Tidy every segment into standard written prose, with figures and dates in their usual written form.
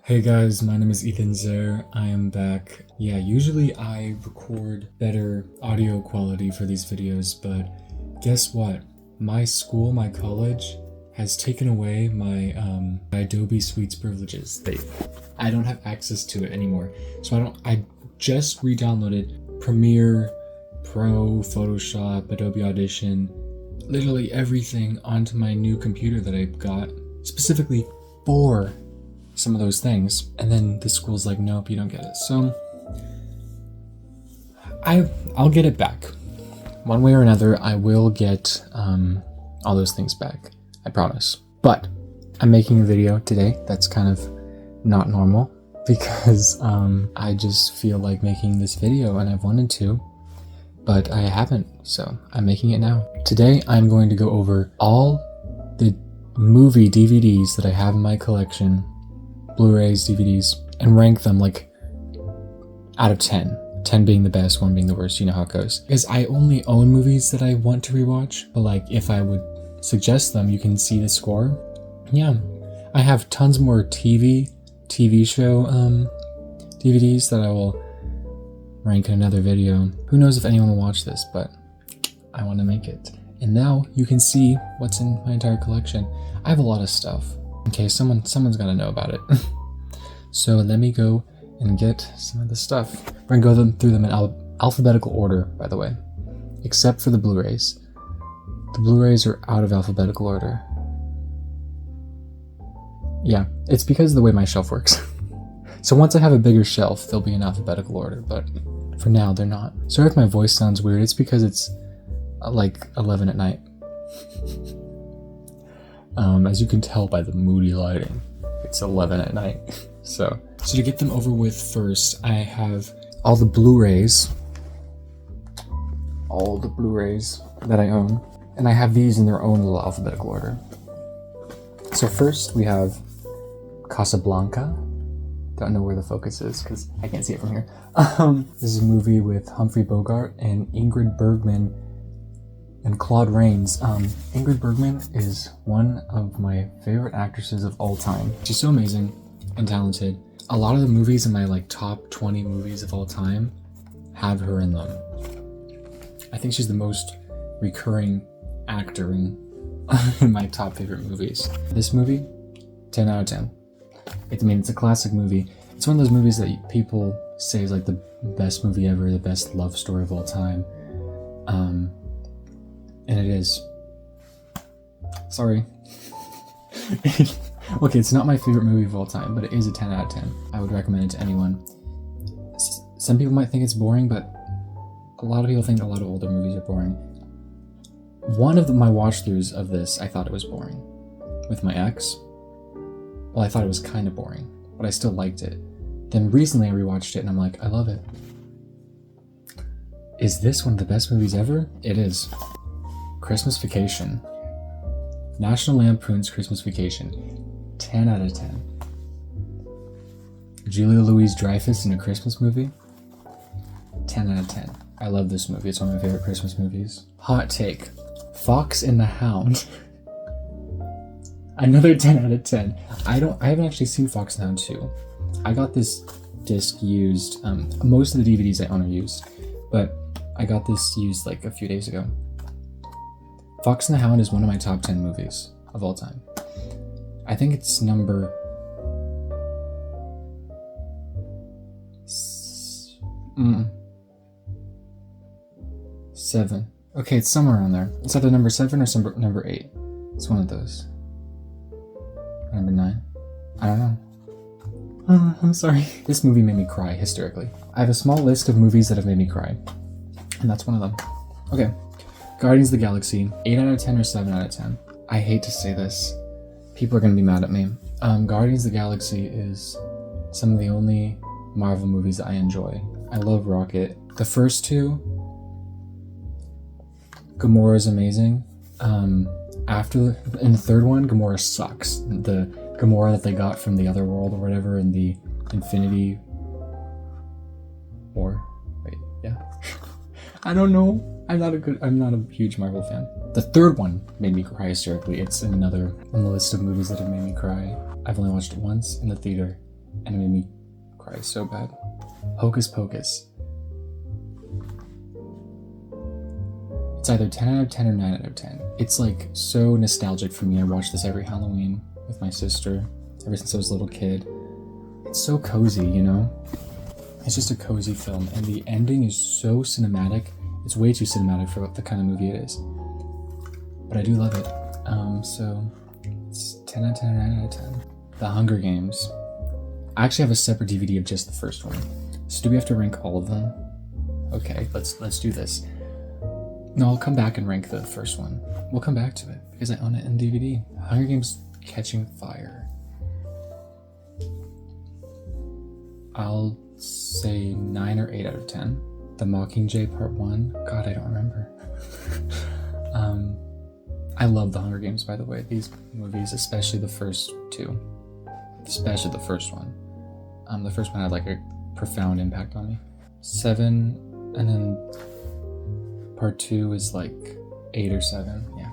Hey guys, my name is Ethan Zer. I am back. Yeah, usually I record better audio quality for these videos, but guess what? My school, my college, has taken away my Adobe Suites privileges. I don't have access to it anymore. So I just re-downloaded Premiere Pro, Photoshop, Adobe Audition, literally everything onto my new computer that I got specifically for some of those things, and then the school's like, nope, you don't get it. So I'll get it back one way or another. I will get all those things back, I promise. But I'm making a video today that's kind of not normal because I just feel like making this video and I've wanted to, but I haven't, so I'm making it now. Today I'm going to go over all the movie DVDs that I have in my collection, Blu-rays, DVDs, and rank them like out of 10. 10 being the best, 1 being the worst, you know how it goes. Because I only own movies that I want to rewatch, but like if I would suggest them, you can see the score. Yeah, I have tons more TV show DVDs that I will rank in another video. Who knows if anyone will watch this, but I want to make it. And now you can see what's in my entire collection. I have a lot of stuff. Okay, someone's gotta know about it. So let me go and get some of the stuff. We're gonna go through them in alphabetical order, by the way, except for the Blu-rays. The Blu-rays are out of alphabetical order. Yeah, it's because of the way my shelf works. So once I have a bigger shelf, they'll be in alphabetical order, but for now they're not. Sorry if my voice sounds weird, it's because it's like 11 at night. As you can tell by the moody lighting, it's 11 at night. So to get them over with first, I have all the Blu-rays that I own, and I have these in their own little alphabetical order. So first we have Casablanca. Don't know where the focus is because I can't see it from here. This is a movie with Humphrey Bogart and Ingrid Bergman and Claude Rains. Ingrid Bergman is one of my favorite actresses of all time. She's so amazing and talented. A lot of the movies in my like top 20 movies of all time have her in them. I think she's the most recurring actor in my top favorite movies. This movie, 10 out of 10. It's a classic movie. It's one of those movies that people say is like the best movie ever, the best love story of all time. And it is. Sorry. Okay, it's not my favorite movie of all time, but it is a 10 out of 10. I would recommend it to anyone. Some people might think it's boring, but a lot of people think a lot of older movies are boring. One of my watch-throughs of this, I thought it was boring. With my ex. Well, I thought it was kind of boring, but I still liked it. Then recently I rewatched it and I'm like, I love it. Is this one of the best movies ever? It is. Christmas Vacation. National Lampoon's Christmas Vacation. 10 out of 10. Julia Louis-Dreyfus in a Christmas movie. 10 out of 10. I love this movie. It's one of my favorite Christmas movies. Hot take. Fox and the Hound. Another 10 out of 10. I haven't actually seen Fox and the Hound 2. I got this disc used. Most of the DVDs I own are used, but I got this used like a few days ago. Fox and the Hound is one of my top 10 movies of all time. I think it's number 7. Okay, it's somewhere around there. It's either number 7 or number 8. It's one of those. Number 9. I don't know. I'm sorry. This movie made me cry hysterically. I have a small list of movies that have made me cry, and that's one of them. Okay. Guardians of the Galaxy, 8 out of 10 or 7 out of 10. I hate to say this. People are going to be mad at me. Guardians of the Galaxy is some of the only Marvel movies that I enjoy. I love Rocket. The first two, Gamora is amazing. In the third one, Gamora sucks. The Gamora that they got from the other world or whatever in the Infinity War. Wait, yeah. I don't know. I'm not a huge Marvel fan. The third one made me cry hysterically. It's another on the list of movies that have made me cry. I've only watched it once in the theater, and it made me cry so bad. Hocus Pocus. It's either 10 out of 10 or 9 out of 10. It's like so nostalgic for me. I watch this every Halloween with my sister ever since I was a little kid. It's so cozy, you know? It's just a cozy film, and the ending is so cinematic. It's way too cinematic for the kind of movie it is. But I do love it. So it's 10 out of 10 or 9 out of 10. The Hunger Games. I actually have a separate DVD of just the first one. So do we have to rank all of them? Okay, let's do this. No, I'll come back and rank the first one. We'll come back to it because I own it in DVD. Hunger Games Catching Fire. I'll say 9 or 8 out of 10. The Mockingjay Part 1. God, I don't remember. I love The Hunger Games, by the way. These movies, especially the first two. Especially the first one. The first one had like a profound impact on me. 7, and then Part 2 is like 8 or 7, yeah.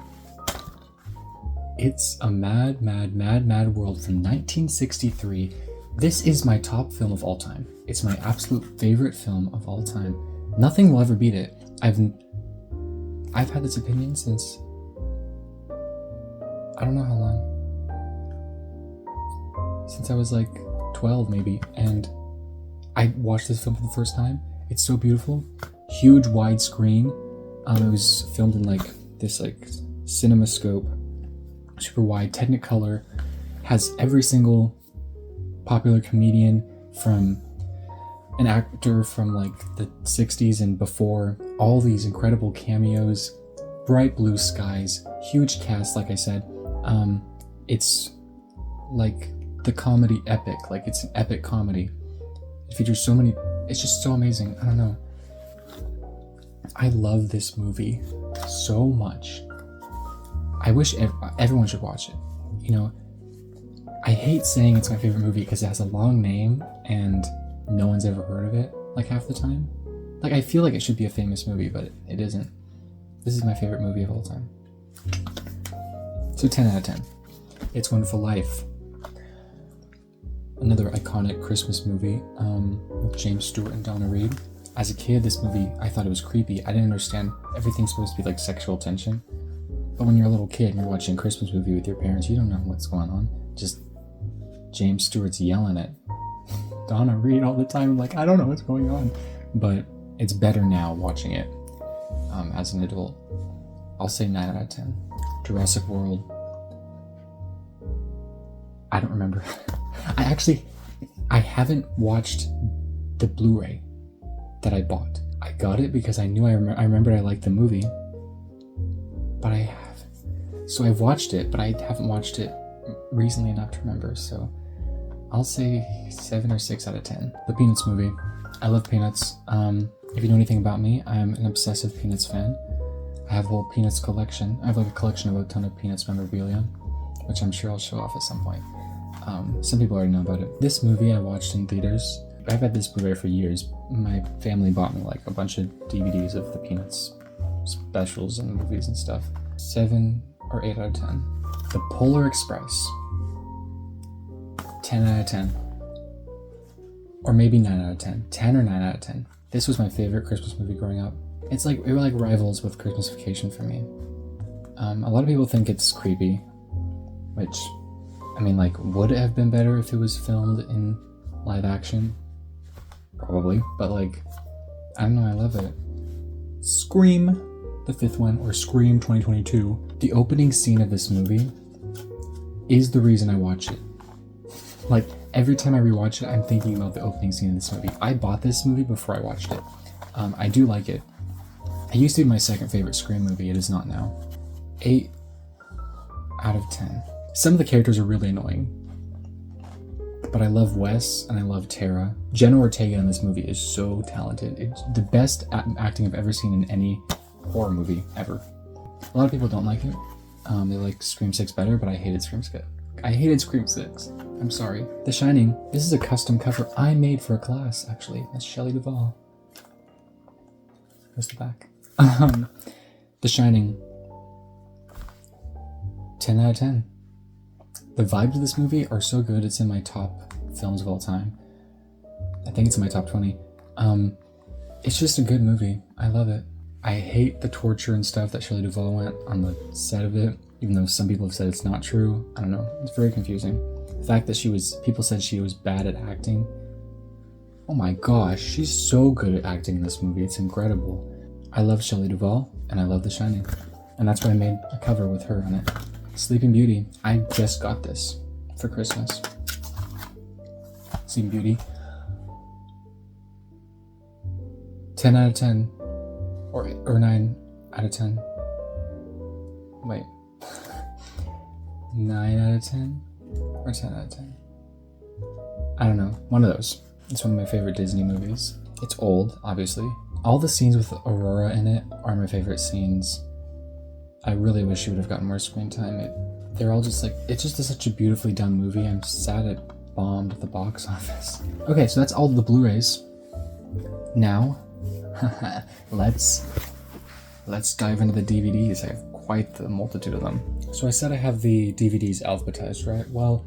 It's a Mad, Mad, Mad, Mad World from 1963. This is my top film of all time. It's my absolute favorite film of all time. Nothing will ever beat it. I've had this opinion since I don't know how long. Since I was like 12 maybe, and I watched this film for the first time. It's so beautiful. Huge widescreen. It was filmed in like this like CinemaScope, super wide, Technicolor. Has every single popular comedian from an actor from like the 60s and before, all these incredible cameos, bright blue skies, huge cast, like I said. It's like the comedy epic, like it's an epic comedy. It features so many, it's just so amazing. I don't know. I love this movie so much. I wish everyone should watch it. You know, I hate saying it's my favorite movie because it has a long name and no one's ever heard of it, like half the time. Like, I feel like it should be a famous movie, but it isn't. This is my favorite movie of all time. So 10 out of 10. It's Wonderful Life. Another iconic Christmas movie with James Stewart and Donna Reed. As a kid, this movie, I thought it was creepy. I didn't understand everything's supposed to be like sexual tension. But when you're a little kid and you're watching a Christmas movie with your parents, you don't know what's going on. Just James Stewart's yelling at Donna Reed all the time. Like, I don't know what's going on. But it's better now watching it as an adult. I'll say 9 out of 10. Jurassic World. I don't remember. I haven't watched the Blu-ray that I bought. I got it because I knew I remembered I liked the movie, but I haven't. So I've watched it, but I haven't watched it recently enough to remember. So I'll say 7 or 6 out of 10. The Peanuts movie. I love Peanuts. If you know anything about me, I'm an obsessive Peanuts fan. I have a whole Peanuts collection. I have like a collection of a ton of Peanuts memorabilia, which I'm sure I'll show off at some point. Some people already know about it. This movie I watched in theaters. I've had this Blu-ray for years. My family bought me like a bunch of DVDs of the Peanuts specials and movies and stuff. 7 or 8 out of 10. The Polar Express. 10 out of 10. Or maybe 9 out of 10. 10 or 9 out of 10. This was my favorite Christmas movie growing up. It's like, we were like rivals with Christmas Vacation for me. A lot of people think it's creepy, which, I mean, like, would it have been better if it was filmed in live action? Probably, but like, I don't know, I love it. Scream, the 5th one, or Scream 2022. The opening scene of this movie is the reason I watch it. Like, every time I rewatch it, I'm thinking about the opening scene of this movie. I bought this movie before I watched it. I do like it. It used to be my second favorite Scream movie. It is not now. 8 out of 10. Some of the characters are really annoying, but I love Wes and I love Tara. Jenna Ortega in this movie is so talented. It's the best acting I've ever seen in any horror movie ever. A lot of people don't like it. They like Scream 6 better, but I hated Scream 6. I hated Scream 6. I'm sorry. The Shining. This is a custom cover I made for a class, actually. That's Shelley Duvall. Here's the back. The Shining. 10 out of 10. The vibes of this movie are so good. It's in my top films of all time. I think it's in my top 20. It's just a good movie. I love it. I hate the torture and stuff that Shelley Duvall went on the set of it, even though some people have said it's not true. I don't know. It's very confusing. The fact that people said she was bad at acting. Oh my gosh, she's so good at acting in this movie. It's incredible. I love Shelley Duvall, and I love The Shining. And that's why I made a cover with her on it. Sleeping Beauty. I just got this for Christmas. Sleeping Beauty. 10 out of 10. Or 9 out of 10. Wait. 9 out of 10? Or 10 out of 10? I don't know. One of those. It's one of my favorite Disney movies. It's old, obviously. All the scenes with Aurora in it are my favorite scenes. I really wish she would have gotten more screen time. They're all just like, it's just such a beautifully done movie. I'm sad it bombed at the box office. Okay, so that's all the Blu-rays. Now, let's dive into the DVDs. I have quite the multitude of them. So I said I have the DVDs alphabetized, right? Well,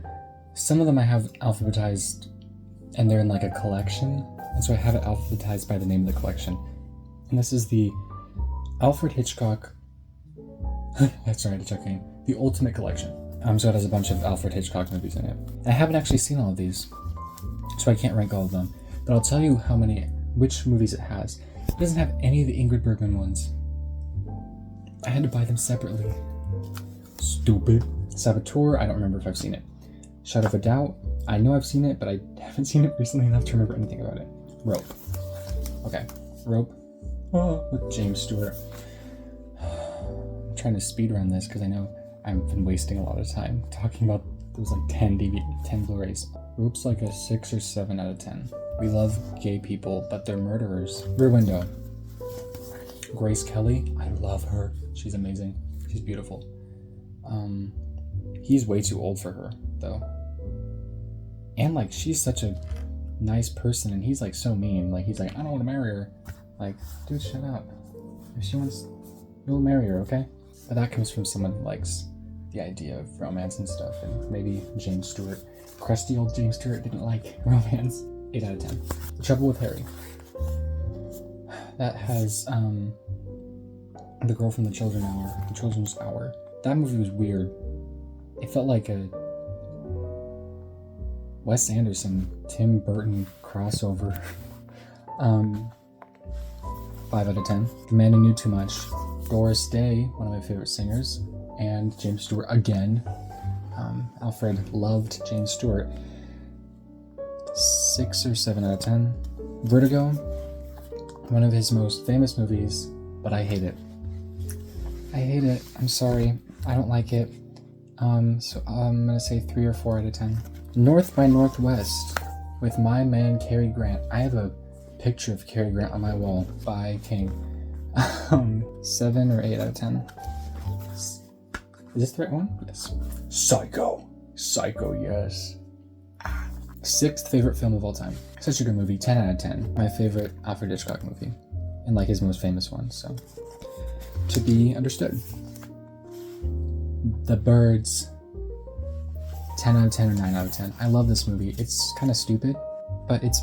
some of them I have alphabetized and they're in like a collection. And so I have it alphabetized by the name of the collection. And this is the Alfred Hitchcock, that's right, the Ultimate Collection. So it has a bunch of Alfred Hitchcock movies in it. I haven't actually seen all of these, so I can't rank all of them. But I'll tell you which movies it has. It doesn't have any of the Ingrid Bergman ones. I had to buy them separately. Stupid. Saboteur, I don't remember if I've seen it. Shadow of a Doubt, I know I've seen it, but I haven't seen it recently enough to remember anything about it. Rope. Okay, Rope. Oh, with James Stewart. I'm trying to speed run this because I know I've been wasting a lot of time talking about those like 10 Blu-rays. Rope's like a 6 or 7 out of 10. We love gay people, but they're murderers. Rear Window. Grace Kelly, I love her. She's amazing. She's beautiful. He's way too old for her, though. And like, she's such a nice person, and he's like so mean. Like, he's like, I don't want to marry her. Like, dude, shut up. If she wants, you'll marry her, okay? But that comes from someone who likes the idea of romance and stuff, and maybe James Stewart. Crusty old James Stewart didn't like romance. 8 out of 10. The Trouble with Harry. That has the girl from the Children's Hour. That movie was weird. It felt like a Wes Anderson, Tim Burton crossover. 5 out of 10. The Man Who Knew Too Much. Doris Day, one of my favorite singers, and James Stewart again. Alfred loved James Stewart. 6 or 7 out of 10. Vertigo, one of his most famous movies, but I hate it. I'm sorry. I don't like it. So I'm gonna say 3 or 4 out of 10. North by Northwest with my man Cary Grant. I have a picture of Cary Grant on my wall by King. 7 or 8 out of 10. Is this the right one? Yes. Psycho, yes. 6th favorite film of all time. Such a good movie. 10 out of 10. My favorite Alfred Hitchcock movie, and like his most famous one. So, to be understood. The Birds. 10 out of 10 or 9 out of 10. I love this movie. It's kind of stupid, but it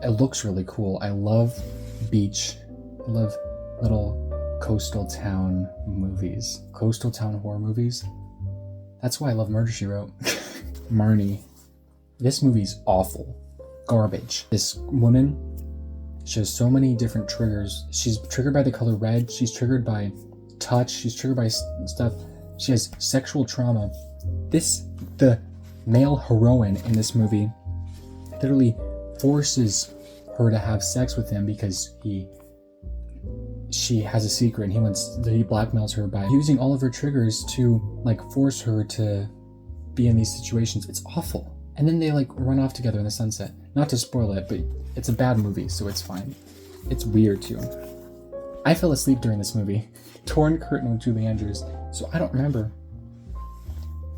looks really cool. I love beach. I love little coastal town movies. Coastal town horror movies. That's why I love Murder, She Wrote. Marnie. This movie's awful. Garbage. This woman, she has so many different triggers. She's triggered by the color red. She's triggered by touch. She's triggered by stuff. She has sexual trauma. The male heroine in this movie literally forces her to have sex with him because she has a secret, and he blackmails her by using all of her triggers to like force her to be in these situations. It's awful. And then they like run off together in the sunset. Not to spoil it, but it's a bad movie, so it's fine. It's weird too. I fell asleep during this movie. Torn Curtain with Julie Andrews. So I don't remember.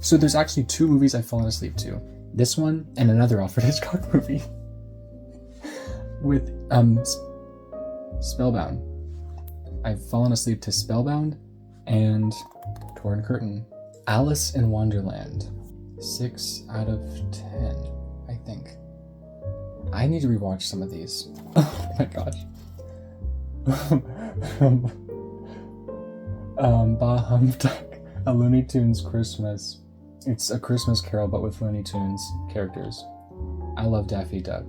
So there's actually 2 movies I've fallen asleep to. This one and another Alfred Hitchcock movie. With Spellbound. I've fallen asleep to Spellbound and Torn Curtain. Alice in Wonderland. 6 out of 10, I think. I need to rewatch some of these. Oh my gosh. Bah Humbug, a Looney Tunes Christmas. It's a Christmas Carol, but with Looney Tunes characters. I love Daffy Duck.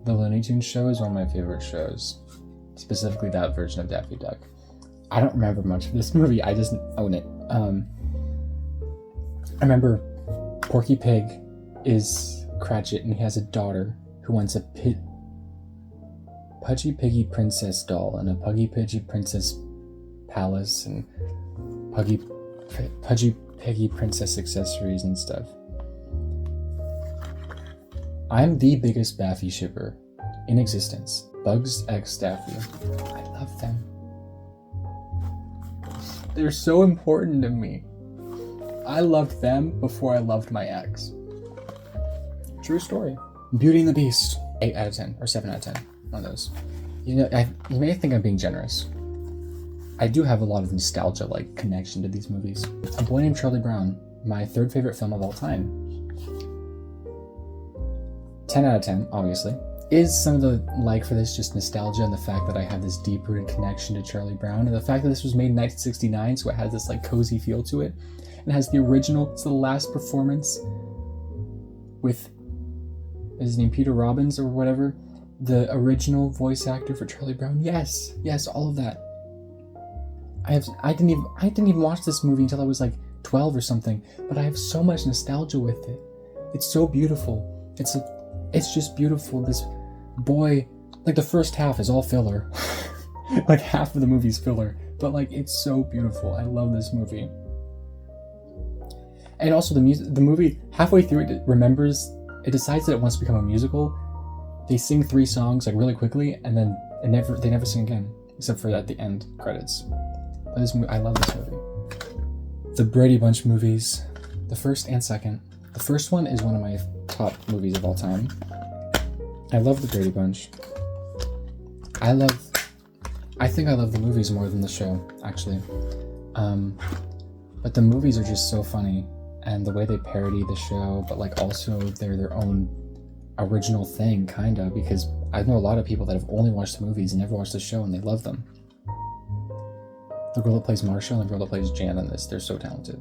The Looney Tunes show is one of my favorite shows. Specifically that version of Daffy Duck. I don't remember much of this movie, I just own it. I remember Porky Pig is Cratchit, and he has a daughter who wants a Pudgy Piggy Princess doll and a Puggy Piggy Princess palace and Pudgy Piggy Princess accessories and stuff. I'm the biggest Baffy shipper in existence. Bugs X Daffy. I love them. They're so important to me. I loved them before I loved my ex. True story. Beauty and the Beast. 8 out of 10 or 7 out of 10. One of those. You know, you may think I'm being generous. I do have a lot of nostalgia-like connection to these movies. A Boy Named Charlie Brown, my third favorite film of all time. 10 out of 10, obviously. Is some of the like for this just nostalgia and the fact that I have this deep-rooted connection to Charlie Brown, and the fact that this was made in 1969, so it has this like cozy feel to it. And it has the original, it's the last performance with, is his name Peter Robbins or whatever? The original voice actor for Charlie Brown. Yes, all of that. I didn't even watch this movie until I was like 12 or something, but I have so much nostalgia with it. It's so beautiful. It's just beautiful. This boy, like the first half is all filler. Like half of the movie's filler, but like it's so beautiful. I love this movie. And also the movie halfway through it decides that it wants to become a musical. They sing 3 songs like really quickly, and then they never sing again, except for at the end credits. I love this movie. The Brady Bunch movies, the first and second. The first one is one of my top movies of all time. I love the Brady Bunch. I think I love the movies more than the show, actually. But the movies are just so funny, and the way they parody the show, but like also they're their own original thing, kinda, because I know a lot of people that have only watched the movies and never watched the show, and they love them. The girl that plays Marsha and the girl that plays Jan in this, they're so talented.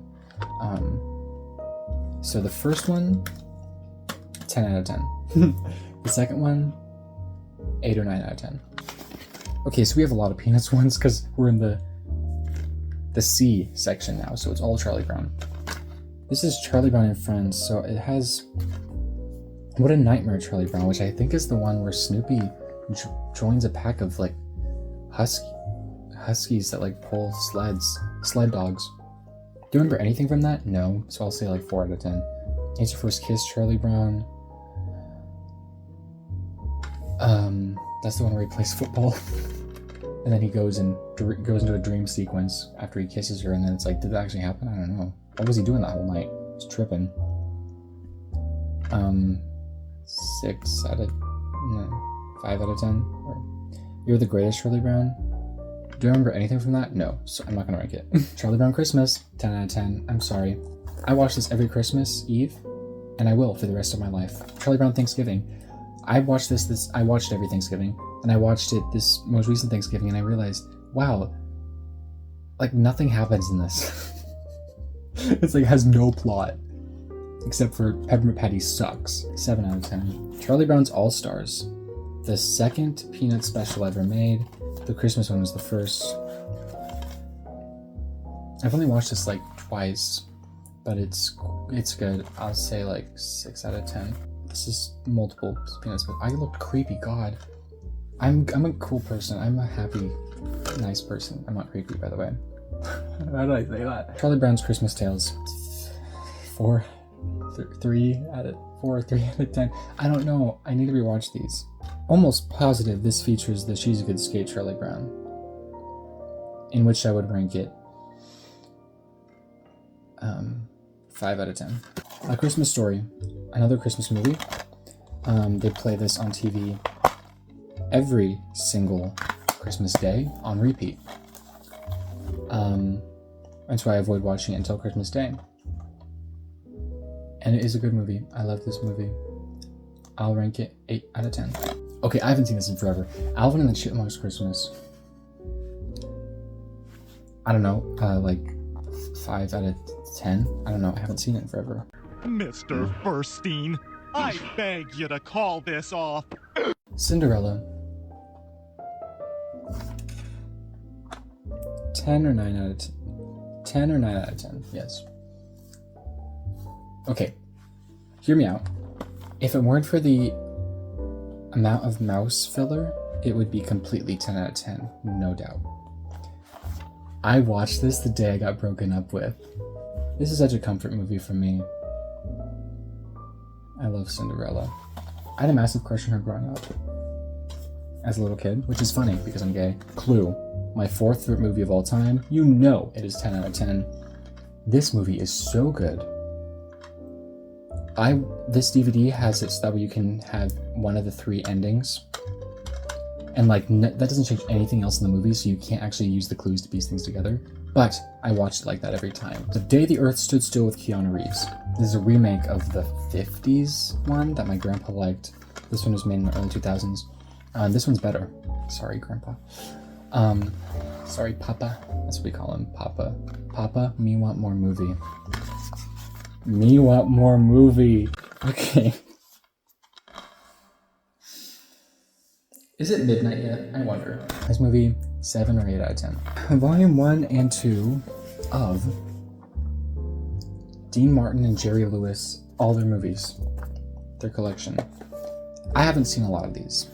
So the first one, 10 out of 10. The second one, 8 or 9 out of 10. Okay, so we have a lot of Peanuts ones because we're in the C section now, so it's all Charlie Brown. This is Charlie Brown and Friends, so it has What a Nightmare Charlie Brown, which I think is the one where Snoopy joins a pack of like huskies that like pull sled dogs. Do you remember anything from that? No, so I'll say like 4 out of 10. Ain't Your First Kiss, Charlie Brown. That's the one where he plays football. And then he goes into a dream sequence after he kisses her, and then it's like, did that actually happen? I don't know. What was he doing that whole night? He was tripping. 5 out of 10. You're the Greatest, Charlie Brown. Do you remember anything from that? No, so I'm not gonna rank it. Charlie Brown Christmas, 10 out of 10. I'm sorry. I watch this every Christmas Eve, and I will for the rest of my life. Charlie Brown Thanksgiving. I watched I watched every Thanksgiving, and I watched it this most recent Thanksgiving, and I realized, wow, like nothing happens in this. It's like has no plot, except for Peppermint Patty sucks. 7 out of 10. Charlie Brown's All-Stars, the second Peanut special ever made. The Christmas one was the first. I've only watched this like twice, but it's good. I'll say like 6 out of 10. This is multiple Peanuts, but I looked creepy. God, I'm a cool person. I'm a happy, nice person. I'm not creepy, by the way. How did I say that? Charlie Brown's Christmas Tales. 3 out of 10. I don't know. I need to rewatch these. Almost positive this features the She's a Good Skate Charlie Brown, in which I would rank it 5 out of 10. A Christmas Story, another Christmas movie. They play this on TV every single Christmas day on repeat. That's why I avoid watching it until Christmas Day. And it is a good movie. I love this movie. I'll rank it 8 out of 10. Okay, I haven't seen this in forever. Alvin and the Chipmunks Christmas. I don't know, like 5 out of 10? I don't know, I haven't seen it in forever. Mr. Furstein, I beg you to call this off. Cinderella. 10 or 9 out of 10. 10 or 9 out of 10, yes. Okay, hear me out. If it weren't for the amount of mouse filler, it would be completely 10 out of 10, no doubt. I watched this the day I got broken up with. This is such a comfort movie for me. I love Cinderella. I had a massive crush on her growing up as a little kid, which is funny because I'm gay. Clue, my 4th favorite movie of all time. You know it is 10 out of 10. This movie is so good. This DVD has it so that way you can have one of the 3 endings. And like, that doesn't change anything else in the movie, so you can't actually use the clues to piece things together. But I watched it like that every time. The Day the Earth Stood Still with Keanu Reeves. This is a remake of the 50s one that my grandpa liked. This one was made in the early 2000s. This one's better. Sorry, Grandpa. Sorry, Papa. That's what we call him, Papa. Papa, me want more movie. Me want more movie. Okay. Is it midnight yet? I wonder. This movie, 7 or 8 out of 10. Volume 1 and 2 of Dean Martin and Jerry Lewis, all their movies, their collection. I haven't seen a lot of these.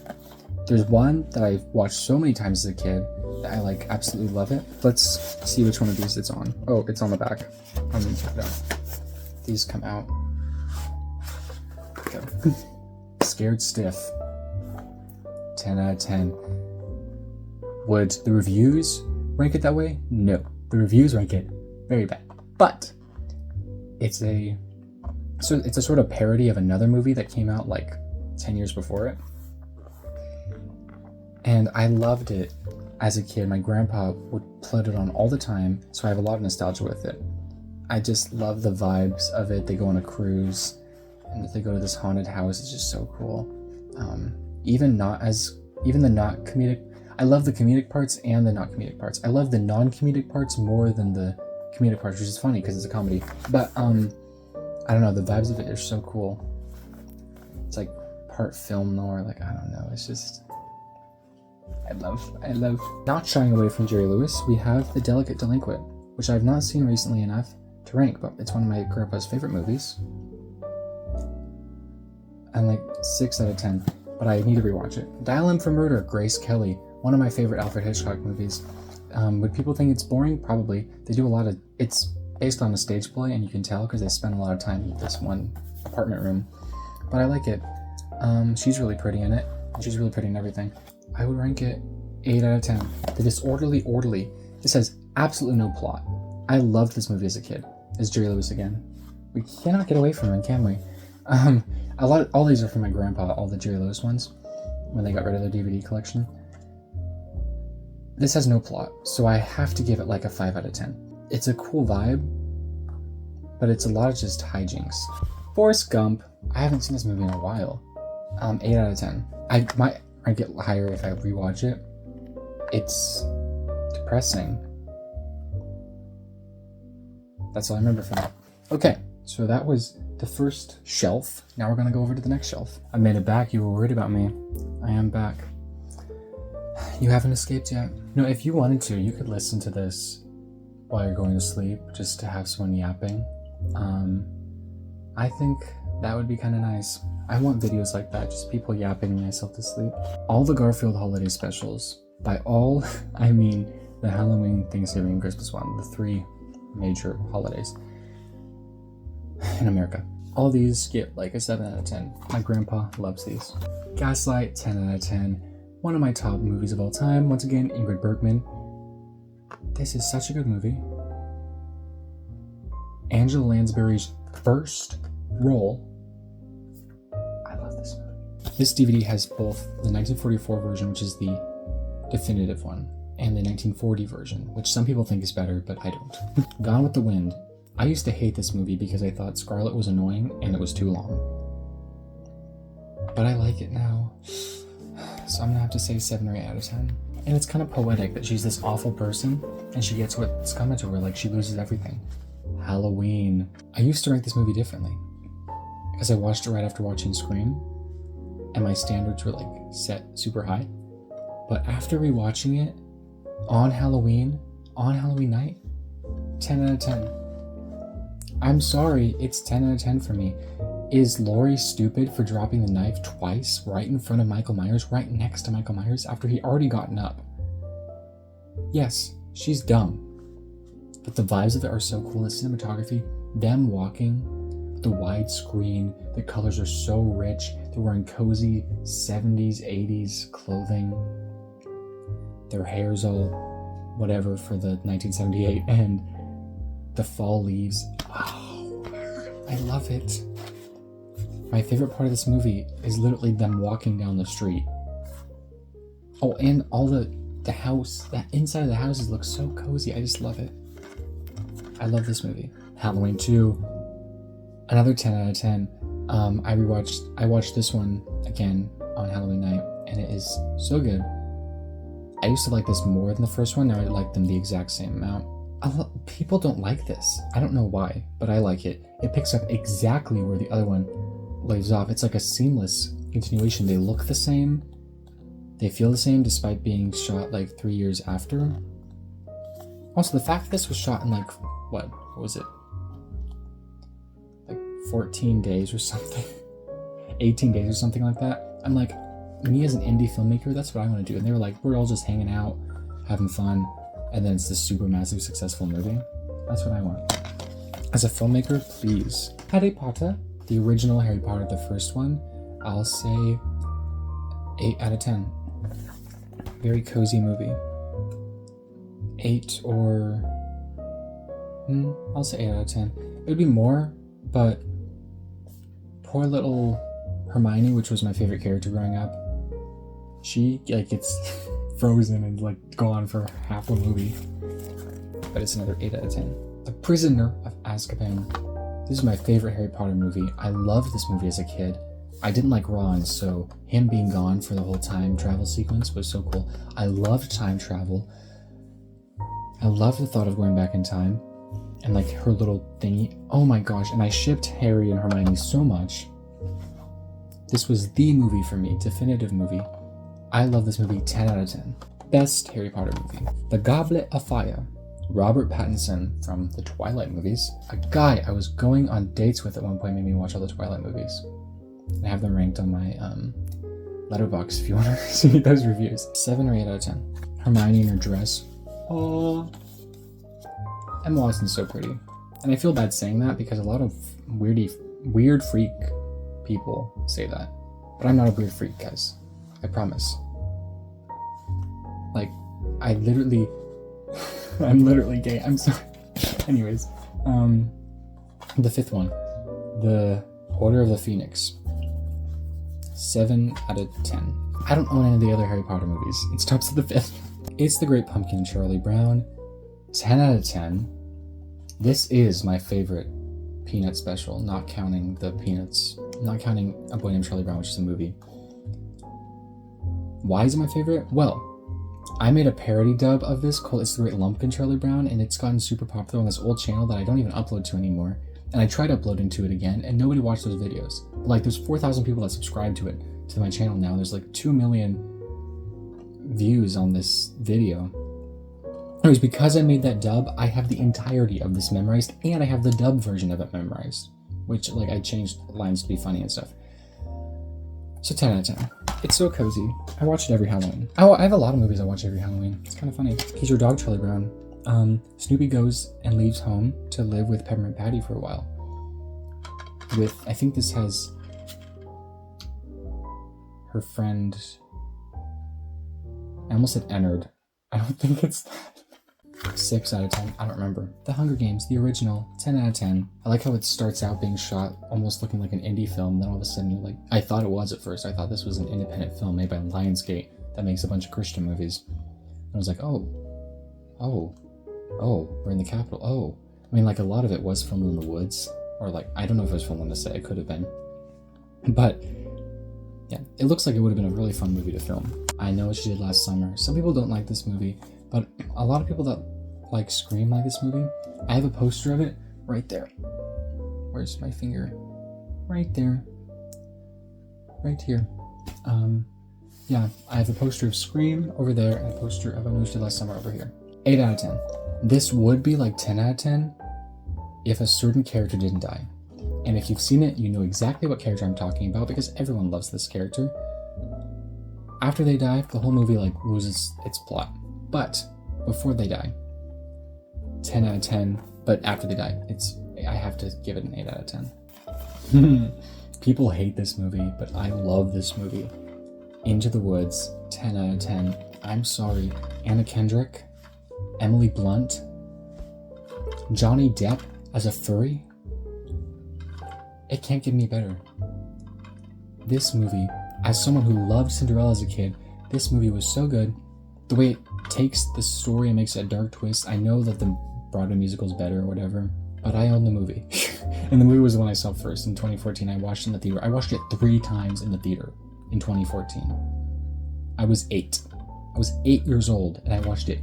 There's one that I've watched so many times as a kid that I like absolutely love it. Let's see which one of these it's on. Oh, it's on the back. I'm gonna check it out. These come out. Okay. Scared Stiff. 10 out of 10. Would the reviews rank it that way? No. The reviews rank it very bad. But it's a sort of parody of another movie that came out like 10 years before it. And I loved it as a kid. My grandpa would put it on all the time, so I have a lot of nostalgia with it. I just love the vibes of it. They go on a cruise, and they go to this haunted house. It's just so cool. Even the not comedic. I love the comedic parts and the not comedic parts. I love the non-comedic parts more than the comedic parts, which is funny because it's a comedy. But I don't know. The vibes of it are so cool. It's like part film noir. Like, I don't know. It's just. I love. Not shying away from Jerry Lewis, we have The Delicate Delinquent, which I've not seen recently enough to rank, but it's one of my grandpa's favorite movies. I'm like 6 out of 10, but I need to rewatch it. Dial M for Murder, Grace Kelly, one of my favorite Alfred Hitchcock movies. Would people think it's boring? Probably. They do a lot of. It's based on a stage play, and you can tell because they spend a lot of time in this one apartment room. But I like it. She's really pretty in it. She's really pretty in everything. I would rank it 8 out of 10. The Disorderly Orderly. This has absolutely no plot. I loved this movie as a kid. It's Jerry Lewis again. We cannot get away from him, can we? All these are from my grandpa, all the Jerry Lewis ones, when they got rid of their DVD collection. This has no plot, so I have to give it like a 5 out of 10. It's a cool vibe, but it's a lot of just hijinks. Forrest Gump. I haven't seen this movie in a while. 8 out of 10. I might rank it higher if I rewatch it. It's depressing. That's all I remember from it. Okay, so that was the first shelf. Now we're gonna go over to the next shelf. I made it back. You were worried about me. I am back. You haven't escaped yet. No, if you wanted to, you could listen to this while you're going to sleep, just to have someone yapping. I think that would be kind of nice. I want videos like that, just people yapping myself to sleep. All the Garfield holiday specials. By all, I mean the Halloween, Thanksgiving, and Christmas one, the 3 major holidays in America. All these get like a 7 out of 10. My grandpa loves these. Gaslight, 10 out of 10. One of my top movies of all time. Once again, Ingrid Bergman. This is such a good movie. Angela Lansbury's first role. I love this movie. This DVD has both the 1944 version, which is the definitive one, and the 1940 version, which some people think is better, but I don't. Gone with the Wind. I used to hate this movie because I thought Scarlett was annoying and it was too long. but I like it now. So I'm gonna have to say 7 or 8 out of 10. And it's kind of poetic that she's this awful person and she gets what's coming to her, like she loses everything. Halloween. I used to rank this movie differently because I watched it right after watching Scream and my standards were like set super high. But after rewatching it on Halloween night, 10 out of 10. I'm sorry, it's 10 out of 10 for me. Is Laurie stupid for dropping the knife twice right in front of Michael Myers, right next to Michael Myers after he already gotten up? Yes, she's dumb. But the vibes of it are so cool. The cinematography, them walking, the widescreen, the colors are so rich. They're wearing cozy 70s, 80s clothing. Their hair's all whatever for the 1978 and the fall leaves. Oh, I love it. My favorite part of this movie is literally them walking down the street. Oh, and all the house, that inside of the houses looks so cozy. I just love it. I love this movie. Halloween 2, another 10 out of 10. I watched this one again on Halloween night, and it is so good. I used to like this more than the first one. Now I like them the exact same amount. People don't like this. I don't know why, but I like it. It picks up exactly where the other one leaves off. It's like a seamless continuation. They look the same. They feel the same despite being shot like 3 years after. Also, the fact that this was shot in like, what was it? Like 14 days or something. 18 days or something like that. I'm like, me as an indie filmmaker, that's what I want to do. And they were like, we're all just hanging out, having fun. And then it's this super massive successful movie. That's what I want. As a filmmaker, please. Harry Potter, the original Harry Potter, the first one, I'll say 8 out of 10. Very cozy movie. 8 or... I'll say 8 out of 10. It would be more, but poor little Hermione, which was my favorite character growing up, she like gets frozen and like gone for half a movie. But it's another 8 out of 10. The Prisoner of Azkaban. This is my favorite Harry Potter movie. I loved this movie as a kid. I didn't like Ron, so him being gone for the whole time travel sequence was so cool. I loved time travel. I loved the thought of going back in time and like her little thingy. Oh my gosh, and I shipped Harry and Hermione so much. This was the movie for me, definitive movie. I love this movie, 10 out of 10. Best Harry Potter movie. The Goblet of Fire. Robert Pattinson from the Twilight movies. A guy I was going on dates with at one point made me watch all the Twilight movies. I have them ranked on my letterbox if you want to see those reviews. 7 or 8 out of 10. Hermione in her dress. Oh, Emma Watson's so pretty. And I feel bad saying that because a lot of weird freak people say that. But I'm not a weird freak, guys. I promise. Like, I'm literally gay. I'm sorry. Anyways, the fifth one, The Order of the Phoenix. 7 out of 10. I don't own any of the other Harry Potter movies. It stops at the 5th. It's the Great Pumpkin, Charlie Brown. 10 out of 10. This is my favorite Peanut special, not counting the Peanuts, not counting A Boy Named Charlie Brown, which is a movie. Why is it my favorite? Well, I made a parody dub of this called It's the Great Lumpkin Charlie Brown, and it's gotten super popular on this old channel that I don't even upload to anymore. And I tried uploading to it again, and nobody watched those videos. Like, there's 4,000 people that subscribe to it, to my channel now. There's like 2 million views on this video. Anyways, because I made that dub, I have the entirety of this memorized, and I have the dub version of it memorized, which, like, I changed lines to be funny and stuff. So 10 out of 10. It's so cozy. I watch it every Halloween. Oh, I have a lot of movies I watch every Halloween. It's kind of funny. He's Your Dog, Charlie Brown. Snoopy goes and leaves home to live with Peppermint Patty for a while. I think this has her friend, I almost said Ennard. I don't think it's that. 6 out of 10. I don't remember. The Hunger Games, the original, 10 out of 10. I like how it starts out being shot almost looking like an indie film. Then all of a sudden, like, I thought it was at first. I thought this was an independent film made by Lionsgate that makes a bunch of Christian movies. And I was like, oh, we're in the Capitol. Oh, I mean, like, a lot of it was filmed in the woods, or like, I don't know if it was filmed on the set. It could have been, but Yeah, it looks like it would have been a really fun movie to film. I know what she did last summer. Some people don't like this movie, but a lot of people that like Scream like this movie. I have a poster of it right there. Where's my finger? Right there. Right here. Yeah, I have a poster of Scream over there and a poster of a movie she did last summer over here. 8 out of 10. This would be like 10 out of 10 if a certain character didn't die. And if you've seen it, you know exactly what character I'm talking about because everyone loves this character. After they die, the whole movie like loses its plot. But before they die, 10 out of 10. But after they die, I have to give it an 8 out of 10. People hate this movie, but I love this movie. Into the Woods, 10 out of 10. I'm sorry. Anna Kendrick, Emily Blunt, Johnny Depp as a furry. It can't get any better. This movie, as someone who loved Cinderella as a kid, this movie was so good. The way it takes the story and makes it a dark twist. I know that the Broadway musical is better or whatever, but I own the movie. And the movie was the one I saw first in 2014. I watched it in the theater. I watched it 3 times in the theater in 2014. I was 8. I was 8 years old and I watched it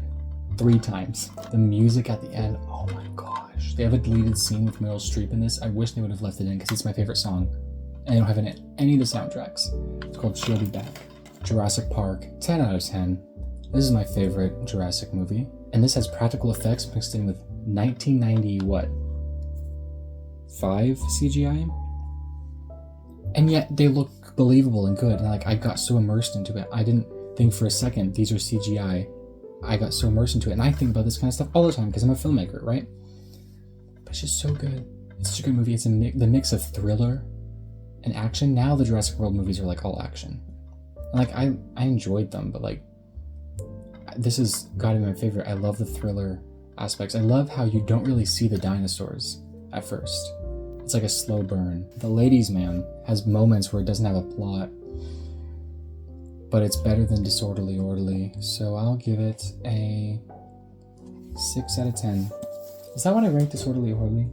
3 times. The music at the end, oh my gosh. They have a deleted scene with Meryl Streep in this. I wish they would have left it in because it's my favorite song. And they don't have it in any of the soundtracks. It's called She'll Be Back. Jurassic Park, 10 out of 10. This is my favorite Jurassic movie. And this has practical effects mixed in with 1990 what? 5 CGI? And yet they look believable and good. And like I got so immersed into it. I didn't think for a second these are CGI. I got so immersed into it. And I think about this kind of stuff all the time because I'm a filmmaker, right? But it's just so good. It's such a good movie. It's the mix of thriller and action. Now the Jurassic World movies are like all action. And like I enjoyed them, but like this has got to be my favorite. I love the thriller aspects. I love how you don't really see the dinosaurs at first. It's like a slow burn. The Ladies Man has moments where it doesn't have a plot, but it's better than Disorderly Orderly. So I'll give it a 6 out of 10. Is that what I ranked Disorderly Orderly?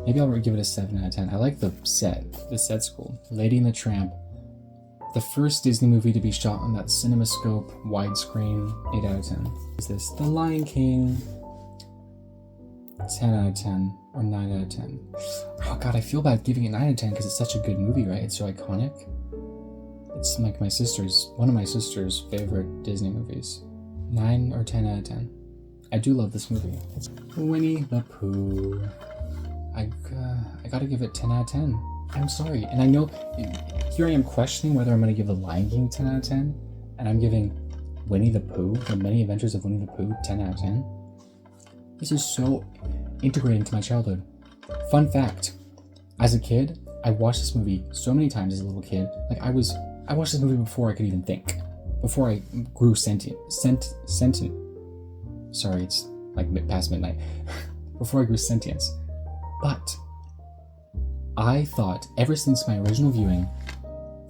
Maybe I'll give it a 7 out of 10. I like the set. The set's cool. Lady and the Tramp. The first Disney movie to be shot on that CinemaScope widescreen. 8 out of 10. Is this The Lion King? 10 out of 10. Or 9 out of 10. Oh god, I feel bad giving it 9 out of 10 because it's such a good movie, right? It's so iconic. It's like one of my sister's favorite Disney movies. 9 or 10 out of 10. I do love this movie. It's Winnie the Pooh. I gotta give it 10 out of 10. I'm sorry. And I know, here I am questioning whether I'm gonna give The Lion King 10 out of 10. And I'm giving Winnie the Pooh, The Many Adventures of Winnie the Pooh, 10 out of 10. This is so integrating to my childhood. Fun fact, as a kid, I watched this movie so many times as a little kid. Like I watched this movie before I could even think. Before I grew sentient. Sorry, it's like past midnight. Before I grew sentience. But I thought ever since my original viewing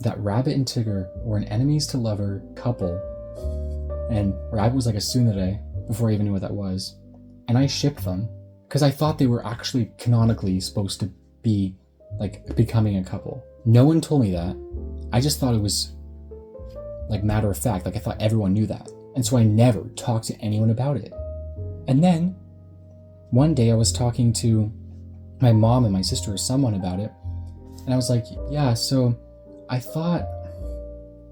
that Rabbit and Tigger were an enemies to lover couple. And Rabbit was like a tsundere before I even knew what that was. And I shipped them because I thought they were actually canonically supposed to be like becoming a couple. No one told me that. I just thought it was like matter of fact. Like I thought everyone knew that. And so I never talked to anyone about it. And then one day I was talking to my mom and my sister or someone about it. And I was like, yeah, so I thought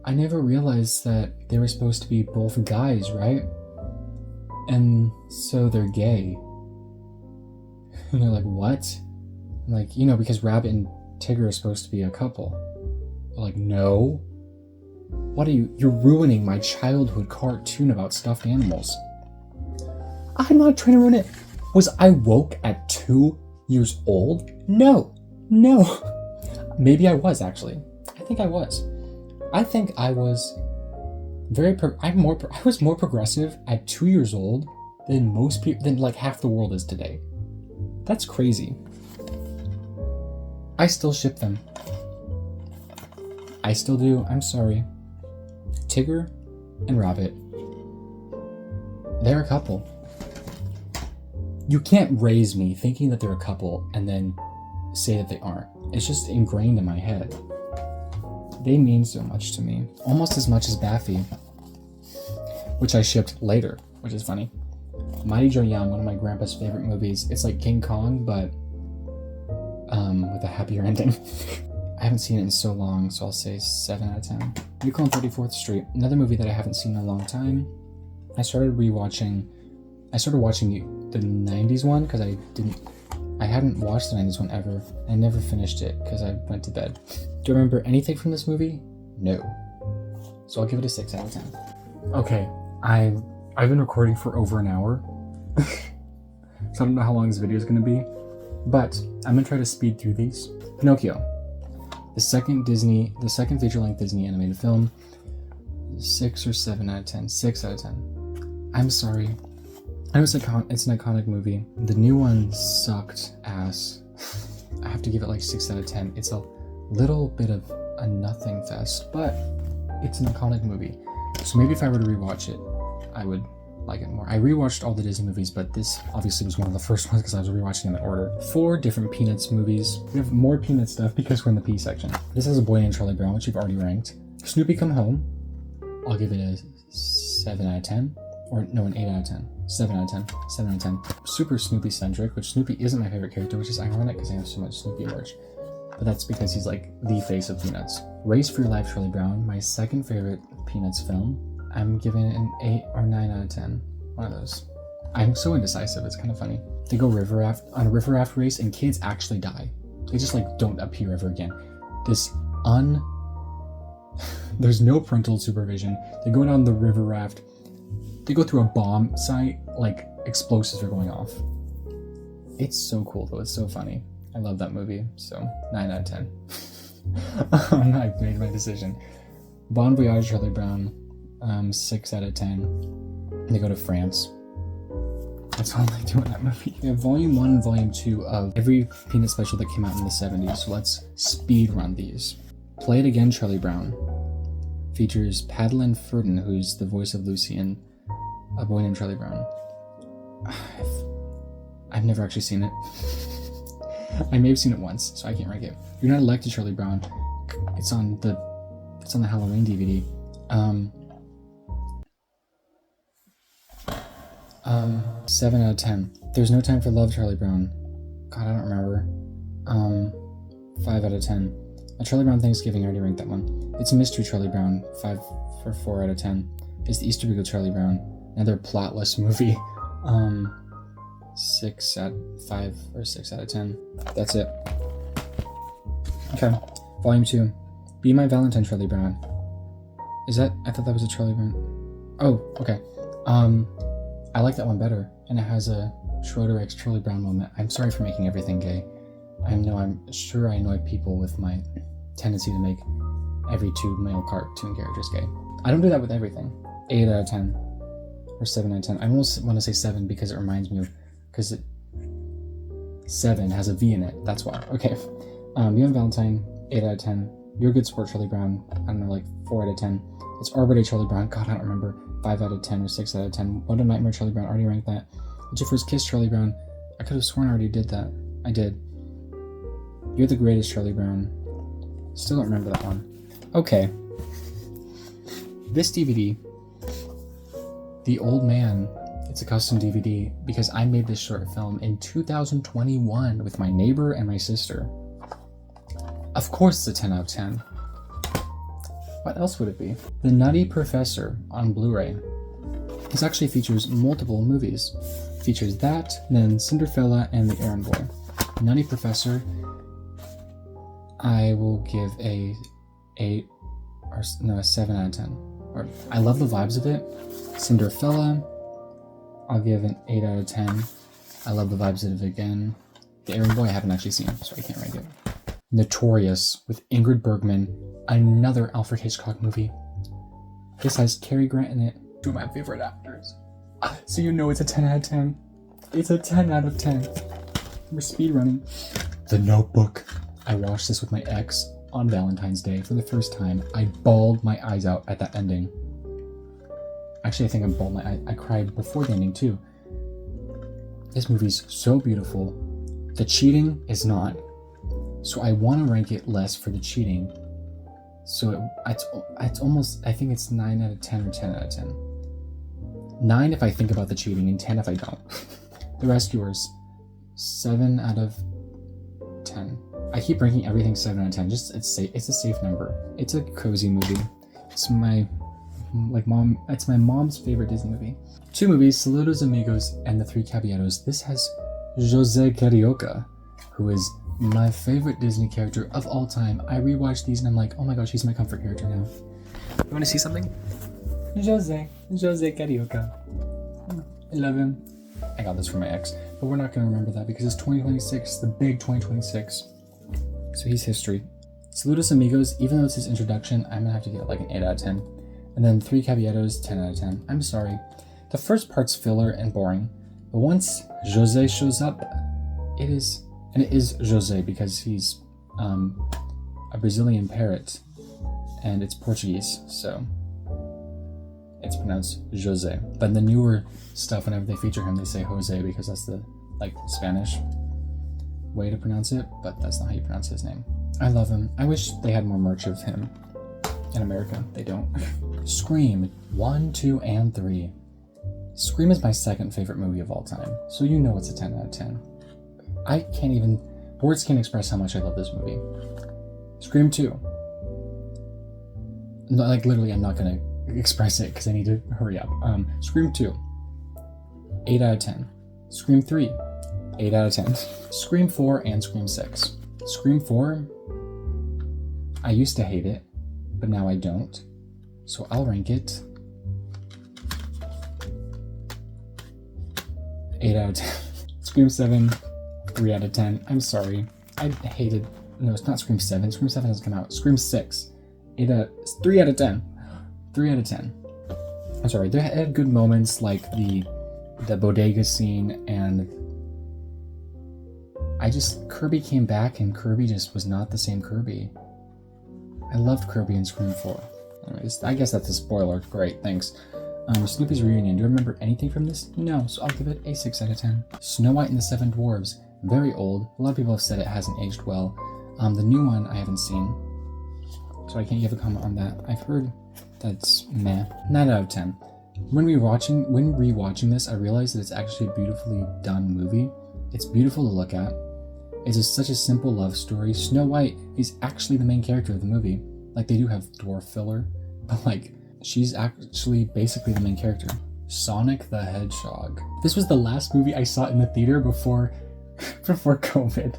I never realized that they were supposed to be both guys, right? And so they're gay. And they're like, what? I'm like, because Rabbit and Tigger are supposed to be a couple. They're like, no. What are you're ruining my childhood cartoon about stuffed animals. I'm not trying to ruin it. Was I woke at 2 years old? No. Maybe I was actually. I think I was. I think I was I was more progressive at 2 years old than most people, than like half the world is today. That's crazy. I still ship them. I still do. I'm sorry. Tigger and Rabbit. They're a couple. You can't raise me thinking that they're a couple and then say that they aren't. It's just ingrained in my head. They mean so much to me. Almost as much as Baffy, which I shipped later, which is funny. Mighty Joe Young, one of my grandpa's favorite movies. It's like King Kong, but with a happier ending. I haven't seen it in so long, so I'll say 7 out of 10. Miracle on 34th Street, another movie that I haven't seen in a long time. I started watching the 90s one because I hadn't watched the 90s one ever. I never finished it because I went to bed. Do you remember anything from this movie? No. So I'll give it a 6 out of 10. Okay, I've been recording for over an hour. So I don't know how long this video is going to be, but I'm going to try to speed through these. Pinocchio, the second feature-length Disney animated film. 6 or 7 out of 10. 6 out of 10. I'm sorry. I know it's an iconic movie. The new one sucked ass. I have to give it like 6 out of 10. It's a little bit of a nothing fest, but it's an iconic movie. So maybe if I were to rewatch it, I would like it more. I rewatched all the Disney movies, but this obviously was one of the first ones because I was rewatching them in order. 4 different Peanuts movies. We have more Peanut stuff because we're in the P section. This has A Boy Named Charlie Brown, which we've already ranked. Snoopy Come Home. I'll give it a 7 out of 10. Or no, an 8 out of 10. 7 out of 10. 7 out of 10. Super Snoopy centric, which Snoopy isn't my favorite character, which is ironic because I have so much Snoopy merch. But that's because he's like the face of Peanuts. Race for Your Life, Charlie Brown, my second favorite Peanuts film. I'm giving it an 8 or 9 out of 10. One of those. I'm so indecisive, it's kind of funny. They go on a river raft race and kids actually die. They just like don't appear ever again. There's no parental supervision. They go down the river raft. They go through a bomb site, like explosives are going off. It's so cool though, it's so funny. I love that movie, so 9 out of 10. I've made my decision. Bon Voyage, Charlie Brown, 6 out of 10. They go to France. That's all they do in that movie. We have Volume 1 and Volume 2 of every Peanut special that came out in the 70s, so let's speed run these. Play It Again, Charlie Brown. Features Padeline Furton, who's the voice of Lucy in A Boy Named Charlie Brown. I've never actually seen it. I may have seen it once, so I can't rank it. You're Not Elected, Charlie Brown. It's on the Halloween DVD. 7 out of 10. There's No Time for Love, Charlie Brown. God, I don't remember. 5 out of 10. A Charlie Brown Thanksgiving, I already ranked that one. It's a Mystery, Charlie Brown. 4 out of 10. It's the Easter Beagle, Charlie Brown. Another plotless movie. 5 or 6 out of 10. That's it. Okay. Volume 2. Be My Valentine, Charlie Brown. I thought that was a Charlie Brown. Oh, okay. I like that one better, and it has a Schroeder X Charlie Brown moment. I'm sorry for making everything gay. I'm sure I annoy people with my tendency to make every 2 male cartoon characters gay. I don't do that with everything. 8 out of 10. Or 7 out of 10. I almost want to say 7 because it reminds me of... Because 7 has a V in it. That's why. Okay. Be My Valentine, 8 out of 10. You're a Good Sport, Charlie Brown. I don't know, like 4 out of 10. It's Arbor Day, Charlie Brown. God, I don't remember. 5 out of 10 or 6 out of 10. What a Nightmare, Charlie Brown. Already ranked that. What's Your First Kiss, Charlie Brown? I could have sworn I already did that. I did. You're the Greatest, Charlie Brown. Still don't remember that one. Okay. This DVD, The Old Man, it's a custom DVD because I made this short film in 2021 with my neighbor and my sister. Of course it's a 10 out of 10. What else would it be? The Nutty Professor on Blu-ray. This actually features multiple movies. Features that, then Cinderella and The Errand Boy. Nutty Professor, I will give a 7 out of 10. I love the vibes of it. Cinderella, I'll give an 8 out of 10. I love the vibes of it again. The Errand Boy I haven't actually seen, so I can't rank it. Notorious with Ingrid Bergman, another Alfred Hitchcock movie. This has Cary Grant in it, 2 of my favorite actors. So you know it's a 10 out of 10. It's a 10 out of 10. We're speedrunning. The Notebook. I watched this with my ex on Valentine's Day for the first time. I bawled my eyes out at that ending. Actually, I think I bawled my eyes. I cried before the ending too. This movie's so beautiful. The cheating is not. So I want to rank it less for the cheating. So it's almost, I think it's 9 out of 10 or 10 out of 10. 9 if I think about the cheating, and 10 if I don't. The Rescuers, 7 out of 10. I keep ranking everything 7 out of 10. Just it's safe. It's a safe number. It's a cozy movie. It's my mom's favorite Disney movie. 2 movies: Saludos Amigos and The Three Caballeros. This has Jose Carioca, who is my favorite Disney character of all time. I rewatched these and I'm like, oh my gosh, he's my comfort character now. You want to see something? Jose Carioca. I love him. I got this from my ex, but we're not going to remember that because it's 2026, the big 2026. So he's history. Saludos Amigos, even though it's his introduction, I'm going to have to give it like an 8 out of 10. And then Three Caballeros, 10 out of 10. I'm sorry. The first part's filler and boring, but once Jose shows up, it is Jose because he's a Brazilian parrot and it's Portuguese, so it's pronounced Jose. But in the newer stuff, whenever they feature him, they say Jose because that's the Spanish way to pronounce it, but that's not how you pronounce his name. I love him. I wish they had more merch of him in America. They don't. Scream 1, 2, and 3. Scream is my second favorite movie of all time, so you know it's a 10 out of 10. Words can't express how much I love this movie. Scream 2. No, literally, I'm not gonna express it because I need to hurry up. Scream 2, 8 out of 10. Scream 3, 8 out of 10. Scream 4 and Scream 6. Scream 4, I used to hate it, but now I don't. So I'll rank it 8 out of 10. Scream 7, 3 out of 10. I'm sorry. I hated... No, it's not Scream 7. Scream 7 hasn't come out. Scream 6, 3 out of 10. 3 out of 10. I'm sorry. They had good moments like the bodega scene, and Kirby came back and Kirby just was not the same Kirby. I loved Kirby in Scream 4. Anyways, I guess that's a spoiler. Great, thanks. Snoopy's Reunion. Do you remember anything from this? No, so I'll give it a 6 out of 10. Snow White and the Seven Dwarves. Very old. A lot of people have said it hasn't aged well. The new one I haven't seen, so I can't give a comment on that. I've heard that's meh. 9 out of 10. When rewatching this, I realized that it's actually a beautifully done movie. It's beautiful to look at. It's just such a simple love story. Snow White is actually the main character of the movie. They do have dwarf filler, but she's actually basically the main character. Sonic the Hedgehog. This was the last movie I saw in the theater before COVID.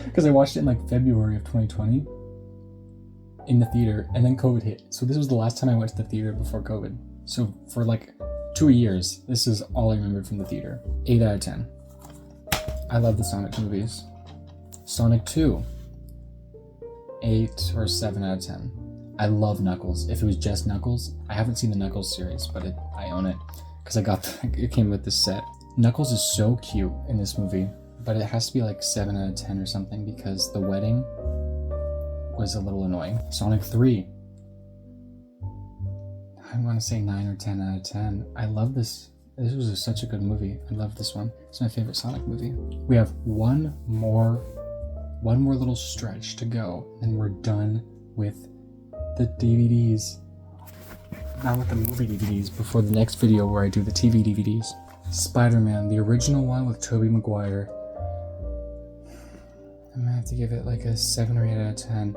Because I watched it in February of 2020 in the theater, and then COVID hit. So this was the last time I went to the theater before COVID. So for 2 years, this is all I remembered from the theater. 8 out of 10. I love the Sonic movies. Sonic 2. 8 or 7 out of 10. I love Knuckles. If it was just Knuckles, I haven't seen the Knuckles series, but I own it because it came with this set. Knuckles is so cute in this movie, but it has to be 7 out of 10 or something because the wedding was a little annoying. Sonic 3. I want to say 9 or 10 out of 10. I love this. This was such a good movie. I love this one. It's my favorite Sonic movie. We have one more little stretch to go, and we're done with the DVDs. Not with the movie DVDs, before the next video where I do the TV DVDs. Spider-Man, the original one with Tobey Maguire. I'm gonna have to give it a 7 or 8 out of 10.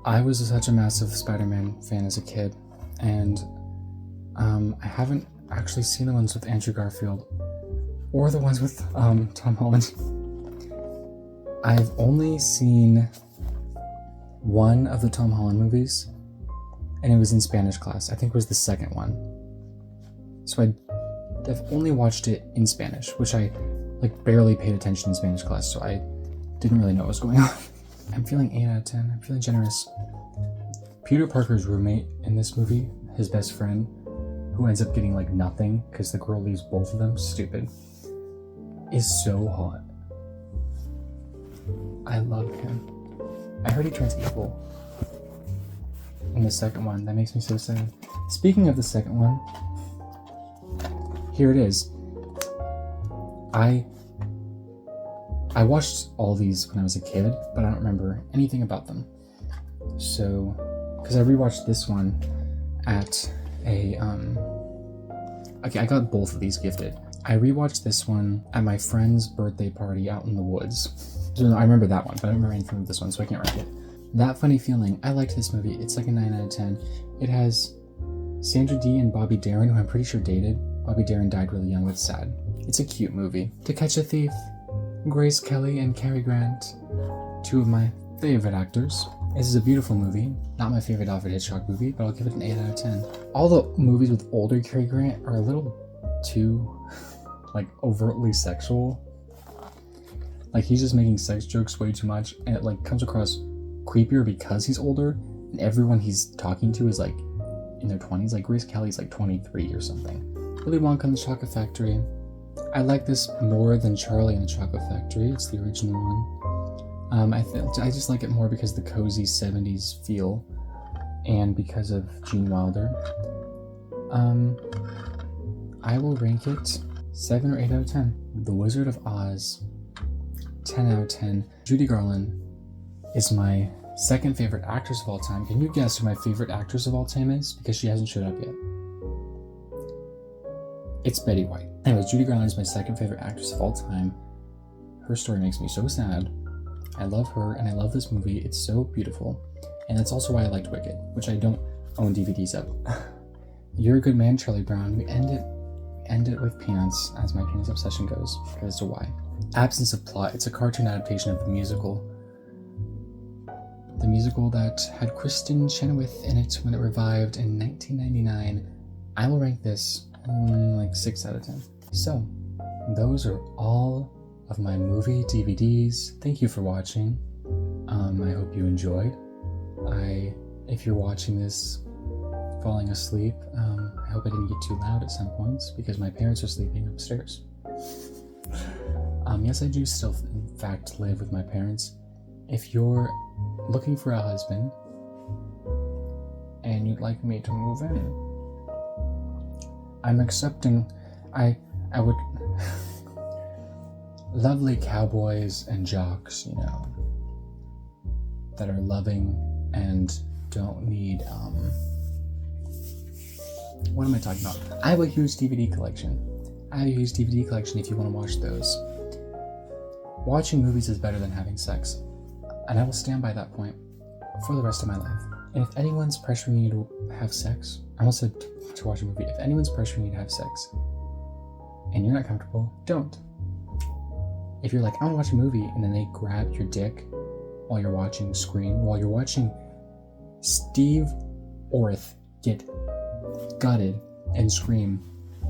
I was such a massive Spider-Man fan as a kid, and I haven't actually seen the ones with Andrew Garfield or the ones with Tom Holland. I've only seen one of the Tom Holland movies, and it was in Spanish class. I think it was the second one. So I've only watched it in Spanish, which I barely paid attention in Spanish class, so I didn't really know what was going on. I'm feeling 8 out of 10. I'm feeling generous. Peter Parker's roommate in this movie, his best friend, who ends up getting nothing because the girl leaves both of them, stupid, is so hot. I love him. I heard he turns evil in the second one. That makes me so sad. Speaking of the second one, here it is. I watched all these when I was a kid, but I don't remember anything about them. So, because I rewatched this one at a okay, I got both of these gifted. I rewatched this one at my friend's birthday party out in the woods. So I remember that one, but I don't remember anything of this one, so I can't rank it. That Funny Feeling, I liked this movie. It's like a 9 out of 10. It has Sandra Dee and Bobby Darin, who I'm pretty sure dated. Bobby Darin died really young, it's sad. It's a cute movie. To Catch a Thief, Grace Kelly and Cary Grant, two of my favorite actors. This is a beautiful movie. Not my favorite Alfred Hitchcock movie, but I'll give it an 8 out of 10. All the movies with older Cary Grant are a little too, like, overtly sexual. Like, he's just making sex jokes way too much, and it, like, comes across creepier because he's older, and everyone he's talking to is, like, in their 20s. Like, Grace Kelly's, like, 23 or something. Willy Wonka and the Chocolate Factory. I like this more than Charlie and the Chocolate Factory. It's the original one. I just like it more because of the cozy 70s feel, and because of Gene Wilder. I will rank it 7 or 8 out of 10. The Wizard of Oz, 10 out of 10. Judy Garland is my second favorite actress of all time. Can you guess who my favorite actress of all time is? Because she hasn't showed up yet. It's Betty White. Anyways, Judy Garland is my second favorite actress of all time. Her story makes me so sad. I love her, and I love this movie. It's so beautiful. And that's also why I liked Wicked, which I don't own DVDs of. You're a Good Man, Charlie Brown. We end it with Peanuts, as my Peanuts obsession goes, because it's a Y. Absence of Plot. It's a cartoon adaptation of the musical. The musical that had Kristen Chenoweth in it when it revived in 1999. I will rank this like 6 out of 10. So, those are all of my movie DVDs. Thank you for watching. I hope you enjoyed. If you're watching this falling asleep, I hope I didn't get too loud at some points because my parents are sleeping upstairs. Yes, I do still, in fact, live with my parents. If you're looking for a husband and you'd like me to move in, I'm accepting. I would. Lovely cowboys and jocks, you know, that are loving and don't need, what am I talking about? I have a huge DVD collection. If you want to watch those. Watching movies is better than having sex. And I will stand by that point for the rest of my life. And if anyone's pressuring you to have sex, I almost said to watch a movie. If anyone's pressuring you to have sex and you're not comfortable, don't. If you're like, I want to watch a movie, and then they grab your dick while you're watching Steve Orth get gutted and scream,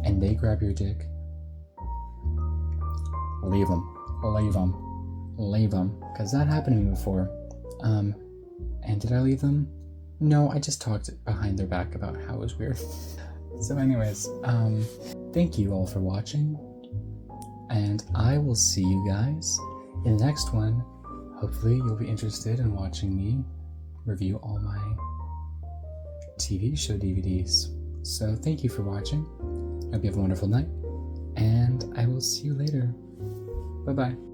and they grab your dick, leave them, because that happened to me before. And did I leave them? No, I just talked behind their back about how it was weird. So anyways, thank you all for watching, and I will see you guys in the next one. Hopefully you'll be interested in watching me review all my TV show DVDs. So thank you for watching. I hope you have a wonderful night, and I will see you later. Bye-bye.